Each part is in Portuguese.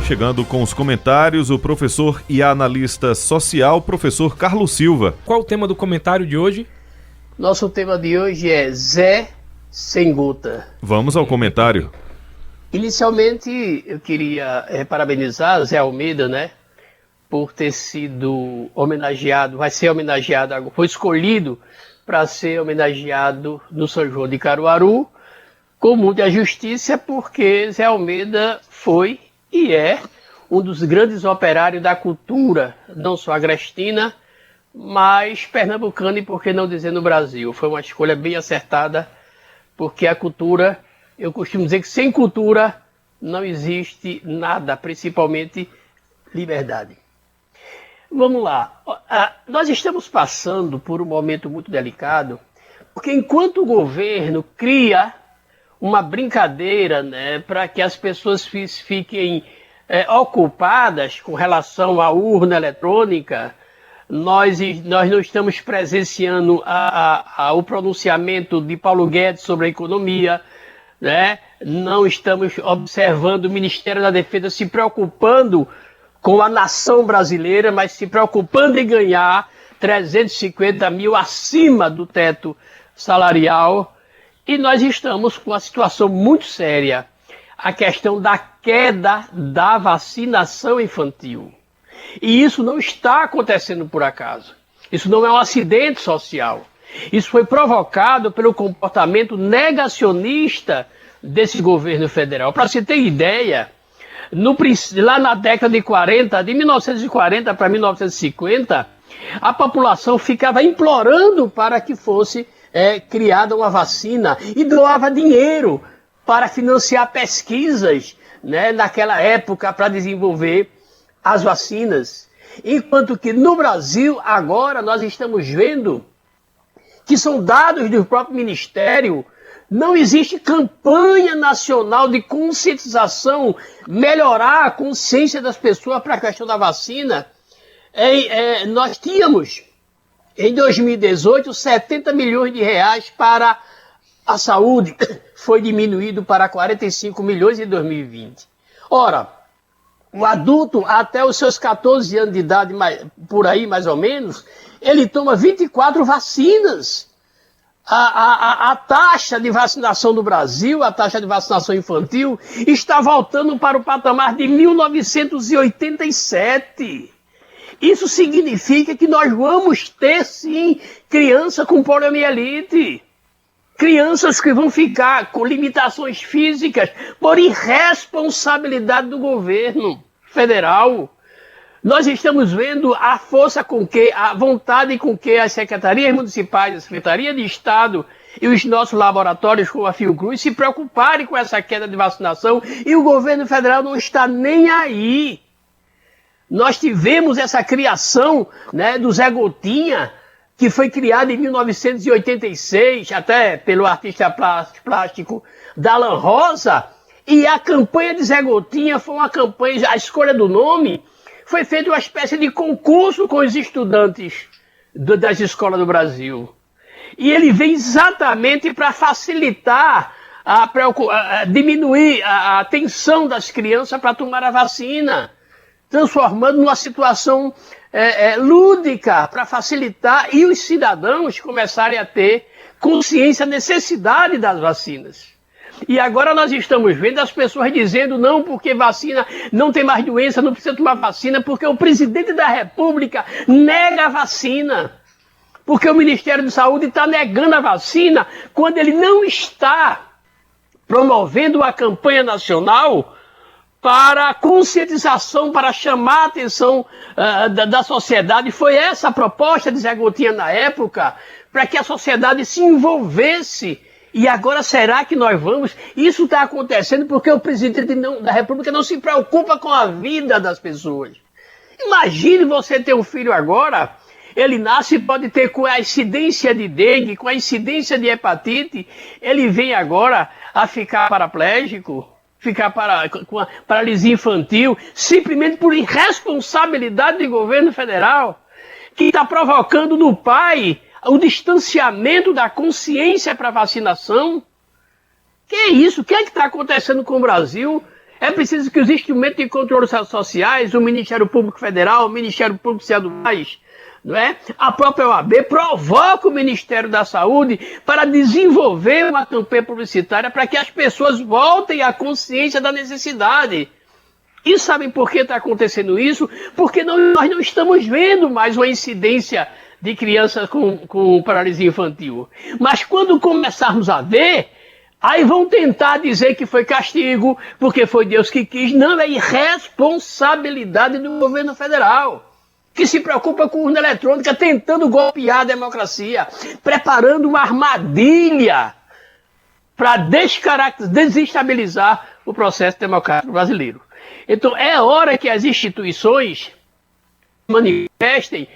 Chegando com os comentários, o professor e analista social, professor Carlos Silva. Qual o tema do comentário de hoje? Nosso tema de hoje é Zé sem gota. Vamos ao comentário. Inicialmente, eu queria parabenizar Zé Almeida, né? Por ter sido homenageado, vai ser homenageado, foi escolhido para ser homenageado no São João de Caruaru, com muita justiça, porque Zé Almeida foi e é um dos grandes operários da cultura, não só agrestina, mas pernambucana e, por que não dizer, no Brasil. Foi uma escolha bem acertada, porque a cultura, eu costumo dizer que sem cultura não existe nada, principalmente liberdade. Vamos lá, nós estamos passando por um momento muito delicado, porque enquanto o governo cria uma brincadeira, né, para que as pessoas fiquem ocupadas com relação à urna eletrônica, nós não estamos presenciando o pronunciamento de Paulo Guedes sobre a economia, né? Não estamos observando o Ministério da Defesa se preocupando com a nação brasileira, mas se preocupando em ganhar 350 mil acima do teto salarial. E nós estamos com uma situação muito séria, a questão da queda da vacinação infantil. E isso não está acontecendo por acaso. Isso não é um acidente social. Isso foi provocado pelo comportamento negacionista desse governo federal. Para você ter ideia, lá na década de 40, de 1940 para 1950, a população ficava implorando para que fosse criada uma vacina e doava dinheiro para financiar pesquisas, né, naquela época para desenvolver as vacinas. Enquanto que no Brasil, agora, nós estamos vendo que são dados do próprio Ministério, não existe campanha nacional de conscientização, melhorar a consciência das pessoas para a questão da vacina. Nós tínhamos, em 2018, 70 milhões de reais para a saúde, foi diminuído para 45 milhões em 2020. Ora, o adulto até os seus 14 anos de idade, por aí mais ou menos, ele toma 24 vacinas. A taxa de vacinação no Brasil, a taxa de vacinação infantil, está voltando para o patamar de 1987. Isso significa que nós vamos ter, sim, criança com poliomielite. Crianças que vão ficar com limitações físicas por irresponsabilidade do governo federal. Nós estamos vendo a força com que, a vontade com que as secretarias municipais, a Secretaria de Estado e os nossos laboratórios como a Fiocruz se preocuparem com essa queda de vacinação, e o governo federal não está nem aí. Nós tivemos essa criação, né, do Zé Gotinha, que foi criado em 1986, até pelo artista plástico Dalan Rosa, e a campanha de Zé Gotinha foi uma campanha, a escolha do nome, foi feita uma espécie de concurso com os estudantes das escolas do Brasil. E ele vem exatamente para facilitar, diminuir a tensão das crianças para tomar a vacina, transformando numa situação lúdica para facilitar e os cidadãos começarem a ter consciência da necessidade das vacinas. E agora nós estamos vendo as pessoas dizendo não, porque vacina não tem mais doença, não precisa tomar vacina, porque o presidente da República nega a vacina. Porque o Ministério da Saúde está negando a vacina quando ele não está promovendo uma campanha nacional para a conscientização, para chamar a atenção da sociedade. Foi essa a proposta de Zé Gotinha na época, para que a sociedade se envolvesse. E agora será que nós vamos? Isso está acontecendo porque o presidente da República não se preocupa com a vida das pessoas. Imagine você ter um filho agora, ele nasce, pode ter com a incidência de dengue, com a incidência de hepatite, ele vem agora a ficar paraplégico, com a paralisia infantil, simplesmente por irresponsabilidade do governo federal, que está provocando no pai o distanciamento da consciência para a vacinação. Que é isso? O que é que está acontecendo com o Brasil? É preciso que os instrumentos de controle sociais, o Ministério Público Federal, o Ministério Público Estaduais, não é? A própria OAB provoca o Ministério da Saúde para desenvolver uma campanha publicitária para que as pessoas voltem à consciência da necessidade. E sabem por que está acontecendo isso? Porque nós não estamos vendo mais uma incidência de crianças com paralisia infantil. Mas quando começarmos a ver, aí vão tentar dizer que foi castigo, porque foi Deus que quis. Não, é irresponsabilidade do governo federal, que se preocupa com urna eletrônica, tentando golpear a democracia, preparando uma armadilha para desestabilizar o processo democrático brasileiro. Então, é hora que as instituições manifestem,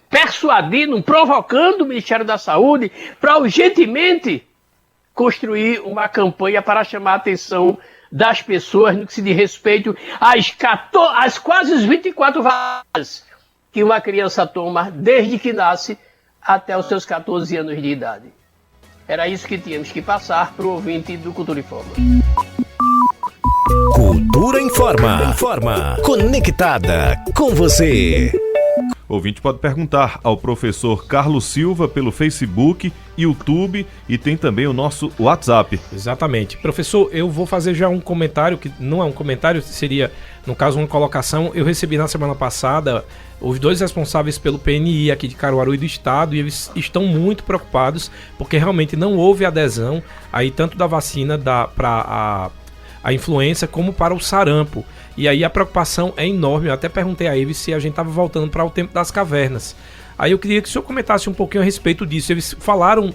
persuadindo, provocando o Ministério da Saúde para urgentemente construir uma campanha para chamar a atenção das pessoas no que se diz respeito às quase 24 vacinas que uma criança toma desde que nasce até os seus 14 anos de idade. Era isso que tínhamos que passar para o ouvinte do Cultura Informa. Cultura Informa. Conectada com você. O ouvinte pode perguntar ao professor Carlos Silva pelo Facebook, YouTube e tem também o nosso WhatsApp. Exatamente. Professor, eu vou fazer já um comentário, que não é um comentário, seria, no caso, uma colocação. Eu recebi na semana passada os 2 responsáveis pelo PNI aqui de Caruaru e do Estado, e eles estão muito preocupados, porque realmente não houve adesão aí tanto da vacina para a influenza como para o sarampo. E aí a preocupação é enorme. Eu até perguntei a eles se a gente estava voltando para o tempo das cavernas. Aí eu queria que o senhor comentasse um pouquinho a respeito disso. Eles falaram,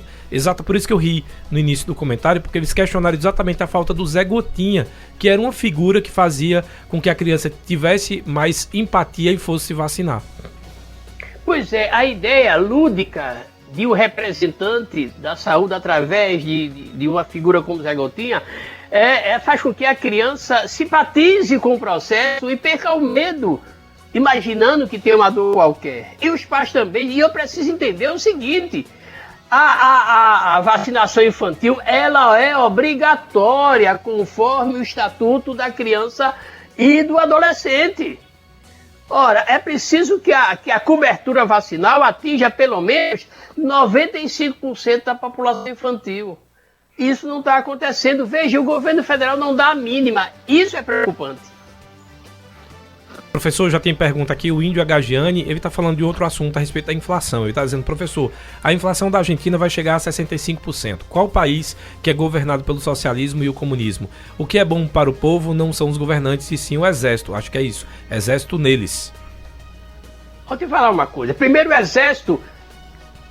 por isso que eu ri no início do comentário, porque eles questionaram exatamente a falta do Zé Gotinha, que era uma figura que fazia com que a criança tivesse mais empatia e fosse se vacinar. Pois é, a ideia lúdica de um representante da saúde através de uma figura como Zé Gotinha faz com que a criança simpatize com o processo e perca o medo, imaginando que tem uma dor qualquer. E os pais também. E eu preciso entender o seguinte: a vacinação infantil ela é obrigatória conforme o Estatuto da Criança e do Adolescente. Ora, é preciso que a cobertura vacinal atinja pelo menos 95% da população infantil. Isso não está acontecendo. Veja, o governo federal não dá a mínima. Isso é preocupante. Professor, já tem pergunta aqui, o Índio Agagiani, ele está falando de outro assunto a respeito da inflação. Ele está dizendo, professor, a inflação da Argentina vai chegar a 65%. Qual país que é governado pelo socialismo e o comunismo? O que é bom para o povo não são os governantes, e sim o exército. Acho que é isso. Exército neles. Vou te falar uma coisa. Primeiro, o exército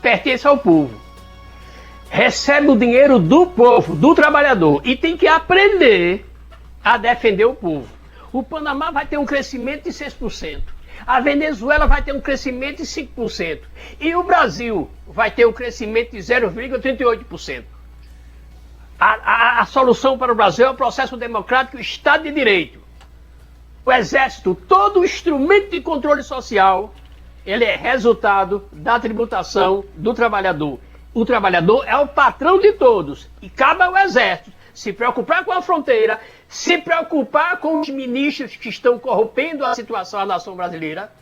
pertence ao povo. Recebe o dinheiro do povo, do trabalhador, e tem que aprender a defender o povo. O Panamá vai ter um crescimento de 6%. A Venezuela vai ter um crescimento de 5%. E o Brasil vai ter um crescimento de 0,38%. A solução para o Brasil é o processo democrático e o Estado de Direito. O Exército, todo o instrumento de controle social, ele é resultado da tributação do trabalhador. O trabalhador é o patrão de todos e cabe ao Exército se preocupar com a fronteira, se preocupar com os ministros que estão corrompendo a situação da nação brasileira,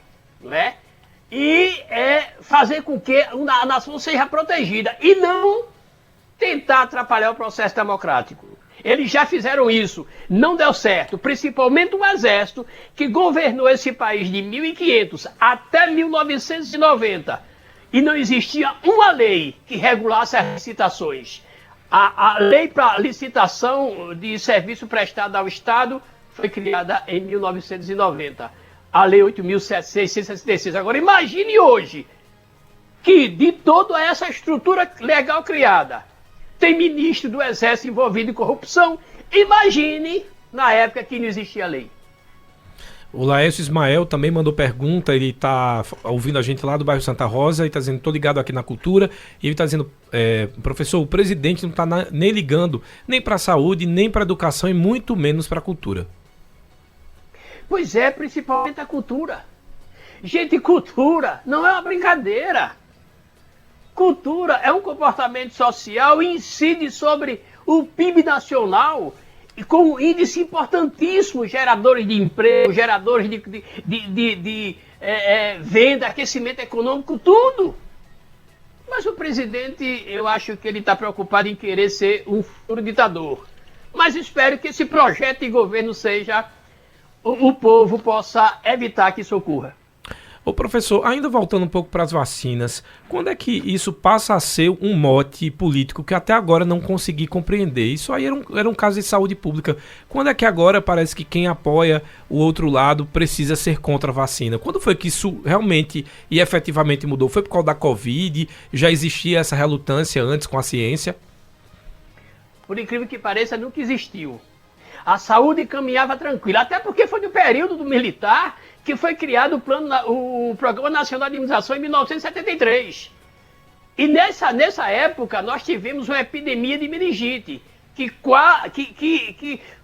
não é? E fazer com que a nação seja protegida e não tentar atrapalhar o processo democrático. Eles já fizeram isso, não deu certo, principalmente o Exército, que governou esse país de 1500 até 1990, e não existia uma lei que regulasse as licitações. A lei para licitação de serviço prestado ao Estado foi criada em 1990, a lei 8.666. Agora imagine hoje que de toda essa estrutura legal criada, tem ministro do Exército envolvido em corrupção. Imagine na época que não existia lei. O Laércio Ismael também mandou pergunta, ele está ouvindo a gente lá do bairro Santa Rosa e está dizendo, estou ligado aqui na cultura, e ele está dizendo, professor, o presidente não está nem ligando nem para a saúde, nem para a educação e muito menos para a cultura. Pois é, principalmente a cultura. Gente, cultura não é uma brincadeira. Cultura é um comportamento social e incide sobre o PIB nacional e com um índice importantíssimo, geradores de emprego, geradores de venda, aquecimento econômico, tudo. Mas o presidente, eu acho que ele está preocupado em querer ser um futuro ditador. Mas espero que esse projeto de governo seja, o povo possa evitar que isso ocorra. Ô professor, ainda voltando um pouco para as vacinas, quando é que isso passa a ser um mote político que até agora não consegui compreender? Isso aí era um caso de saúde pública. Quando é que agora parece que quem apoia o outro lado precisa ser contra a vacina? Quando foi que isso realmente e efetivamente mudou? Foi por causa da Covid? Já existia essa relutância antes com a ciência? Por incrível que pareça, nunca existiu. A saúde caminhava tranquila, até porque foi no período do militar que foi criado o Programa Nacional de Imunização em 1973. E nessa época nós tivemos uma epidemia de meningite, que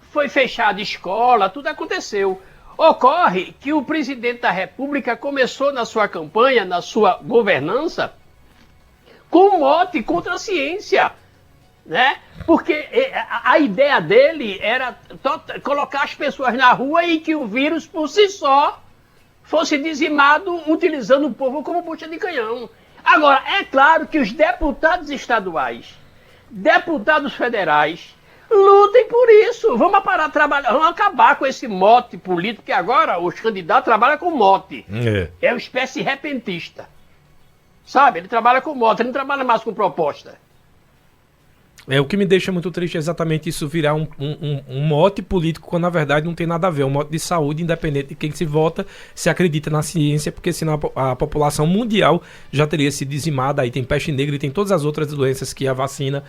foi fechada escola, tudo aconteceu. Ocorre que o presidente da República começou na sua campanha, na sua governança, com um mote contra a ciência. Né? Porque a ideia dele era colocar as pessoas na rua e que o vírus por si só fosse dizimado utilizando o povo como bucha de canhão. Agora, é claro que os deputados estaduais, deputados federais, lutem por isso. Vamos parar de trabalhar, vamos acabar com esse mote político, que agora os candidatos trabalham com mote. É uma espécie repentista. Sabe? Ele trabalha com mote, ele não trabalha mais com proposta. O que me deixa muito triste é exatamente isso virar um mote político, quando na verdade não tem nada a ver. Um mote de saúde, independente de quem se vota, se acredita na ciência, porque senão a população mundial já teria se dizimada. Aí tem peste negra e tem todas as outras doenças que a vacina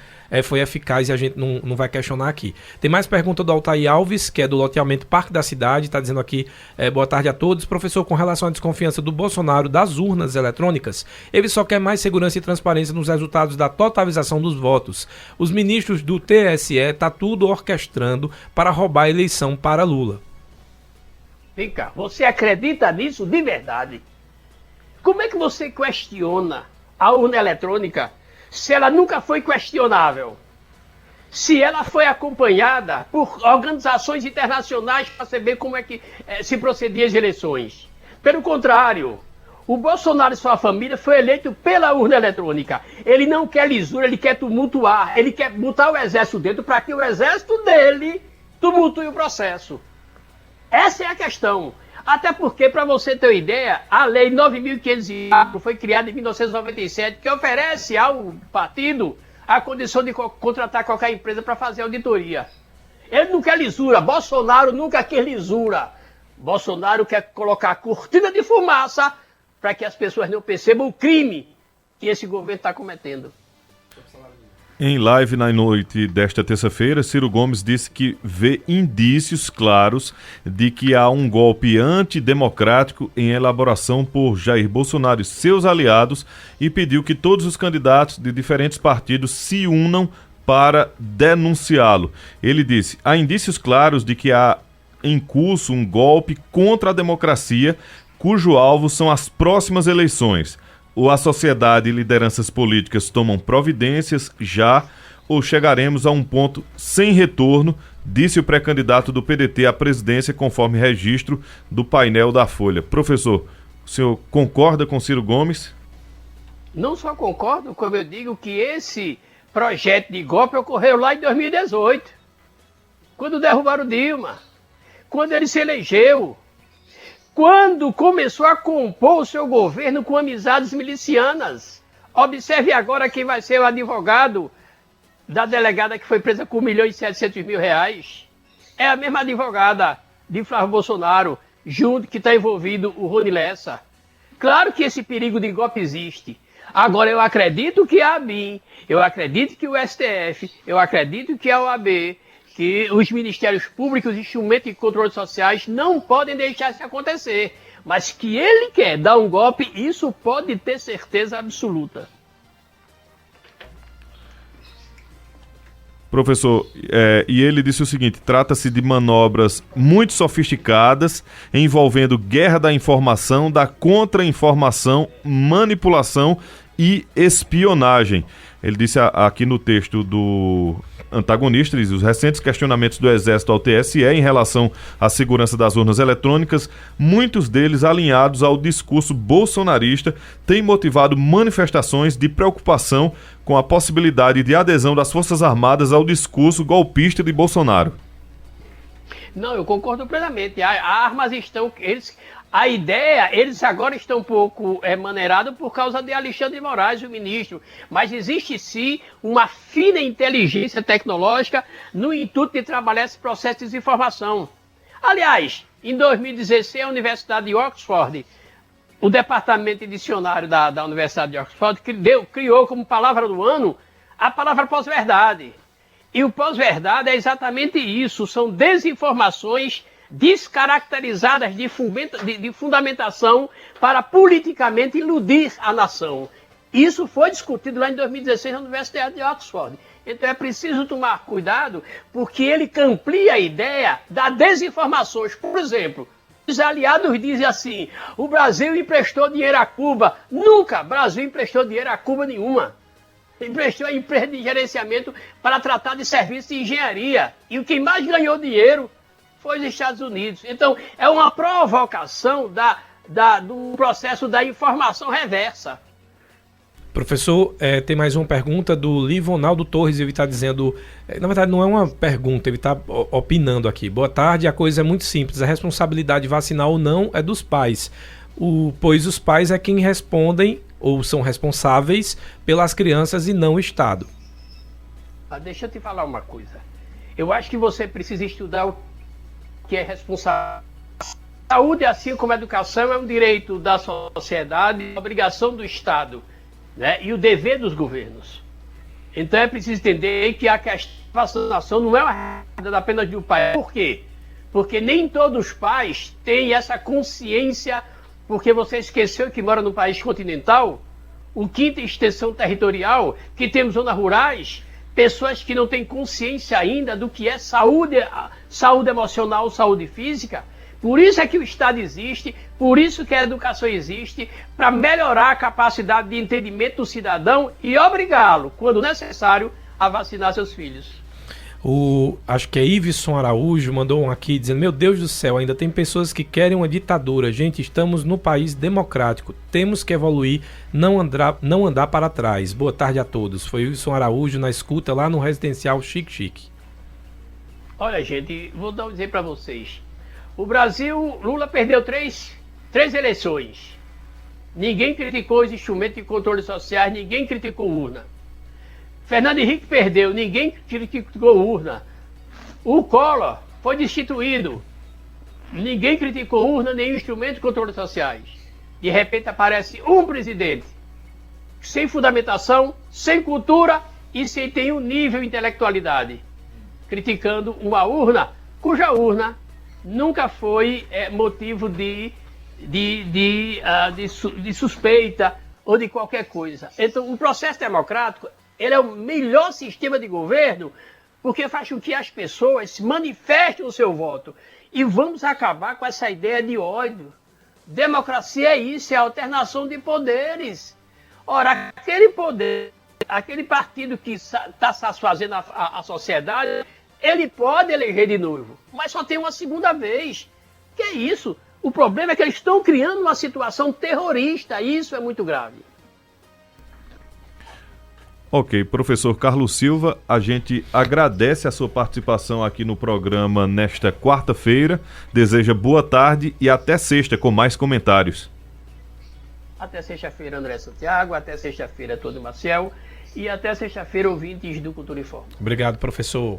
foi eficaz e a gente não vai questionar aqui. Tem mais pergunta do Altair Alves, que é do loteamento Parque da Cidade, está dizendo aqui, boa tarde a todos. Professor, com relação à desconfiança do Bolsonaro das urnas eletrônicas, ele só quer mais segurança e transparência nos resultados da totalização dos votos. Os ministros do TSE tá tudo orquestrando para roubar a eleição para Lula. Vem cá, você acredita nisso de verdade? Como é que você questiona a urna eletrônica se ela nunca foi questionável? Se ela foi acompanhada por organizações internacionais para saber como é que se procedia as eleições? Pelo contrário, o Bolsonaro e sua família foi eleito pela urna eletrônica. Ele não quer lisura, ele quer tumultuar. Ele quer botar o exército dentro para que o exército dele tumultue o processo. Essa é a questão. Até porque, para você ter uma ideia, a Lei 9.504 foi criada em 1997, que oferece ao partido a condição de contratar qualquer empresa para fazer auditoria. Ele não quer lisura. Bolsonaro nunca quer lisura. Bolsonaro quer colocar cortina de fumaça para que as pessoas não percebam o crime que esse governo está cometendo. Em live na noite desta terça-feira, Ciro Gomes disse que vê indícios claros de que há um golpe antidemocrático em elaboração por Jair Bolsonaro e seus aliados e pediu que todos os candidatos de diferentes partidos se unam para denunciá-lo. Ele disse: há indícios claros de que há em curso um golpe contra a democracia, cujo alvo são as próximas eleições. Ou a sociedade e lideranças políticas tomam providências já, ou chegaremos a um ponto sem retorno, disse o pré-candidato do PDT à presidência, conforme registro do painel da Folha. Professor, o senhor concorda com Ciro Gomes? Não só concordo, como eu digo que esse projeto de golpe ocorreu lá em 2018, quando derrubaram Dilma, quando ele se elegeu, quando começou a compor o seu governo com amizades milicianas. Observe agora quem vai ser o advogado da delegada que foi presa com R$1.700.000. É a mesma advogada de Flávio Bolsonaro, junto que está envolvido o Rony Lessa. Claro que esse perigo de golpe existe. Agora, eu acredito que a ABIN, eu acredito que o STF, eu acredito que a OAB, que os ministérios públicos e instrumentos de controle sociais não podem deixar isso acontecer. Mas que ele quer dar um golpe, isso pode ter certeza absoluta. Professor, e ele disse o seguinte: trata-se de manobras muito sofisticadas, envolvendo guerra da informação, da contra-informação, manipulação e espionagem. Ele disse aqui no texto do antagonista, diz, os recentes questionamentos do Exército ao TSE em relação à segurança das urnas eletrônicas, muitos deles alinhados ao discurso bolsonarista, têm motivado manifestações de preocupação com a possibilidade de adesão das Forças Armadas ao discurso golpista de Bolsonaro. Não, eu concordo plenamente. As armas estão... eles agora estão um pouco maneirados por causa de Alexandre de Moraes, o ministro. Mas existe sim uma fina inteligência tecnológica no intuito de trabalhar esse processo de desinformação. Aliás, em 2016, a Universidade de Oxford, o departamento de dicionário da Universidade de Oxford, criou como palavra do ano a palavra pós-verdade. E o pós-verdade é exatamente isso, são desinformações descaracterizadas de fundamentação para politicamente iludir a nação. Isso foi discutido lá em 2016 na Universidade de Oxford. Então é preciso tomar cuidado, porque ele amplia a ideia das desinformações. Por exemplo, os aliados dizem assim, o Brasil emprestou dinheiro a Cuba. Nunca o Brasil emprestou dinheiro a Cuba nenhuma. Emprestou a empresa de gerenciamento para tratar de serviços de engenharia. E quem mais ganhou dinheiro foi os Estados Unidos. Então, é uma provocação do processo da informação reversa. Professor, tem mais uma pergunta do Livonaldo Torres, ele está dizendo, na verdade não é uma pergunta, ele está opinando aqui. Boa tarde, a coisa é muito simples, a responsabilidade vacinal ou não é dos pais, pois os pais é quem respondem ou são responsáveis pelas crianças e não o Estado. Deixa eu te falar uma coisa. Eu acho que você precisa estudar o que é responsável. A saúde, assim como a educação, é um direito da sociedade, obrigação do Estado, né? E o dever dos governos. Então é preciso entender que a questão da vacinação não é uma realidade apenas do pai. Por quê? Porque nem todos os pais têm essa consciência, porque você esqueceu que mora num país continental, o quinta extensão territorial, que temos zonas rurais, pessoas que não têm consciência ainda do que é saúde emocional, saúde física. Por isso é que o Estado existe, por isso que a educação existe, para melhorar a capacidade de entendimento do cidadão e obrigá-lo, quando necessário, a vacinar seus filhos. Acho que é Iveson Araújo mandou um aqui dizendo, meu Deus do céu, ainda tem pessoas que querem uma ditadura. Gente, estamos no país democrático, temos que evoluir, não andar para trás. Boa tarde a todos. Foi Iveson Araújo na escuta lá no Residencial Chique Chique. Olha, gente, vou dar um dizer para vocês. O Brasil, Lula perdeu três eleições. Ninguém criticou os instrumentos de controle sociais, ninguém criticou urna. Fernando Henrique perdeu, ninguém criticou urna. O Collor foi destituído, ninguém criticou urna nem instrumento de controle sociais. De repente aparece um presidente sem fundamentação, sem cultura e sem ter um nível de intelectualidade, criticando uma urna cuja urna nunca foi motivo de suspeita ou de qualquer coisa. Então, o processo democrático ele é o melhor sistema de governo porque faz com que as pessoas manifestem o seu voto. E vamos acabar com essa ideia de ódio. Democracia é isso, é a alternação de poderes. Ora, aquele poder, aquele partido que está satisfazendo a sociedade, ele pode eleger de novo, mas só tem uma segunda vez. Que é isso? O problema é que eles estão criando uma situação terrorista, e isso é muito grave. Ok, professor Carlos Silva, a gente agradece a sua participação aqui no programa nesta quarta-feira, deseja boa tarde e até sexta com mais comentários. Até sexta-feira, André Santiago, até sexta-feira, todo Maciel, e até sexta-feira, ouvintes do Cultura Informa. Obrigado, professor.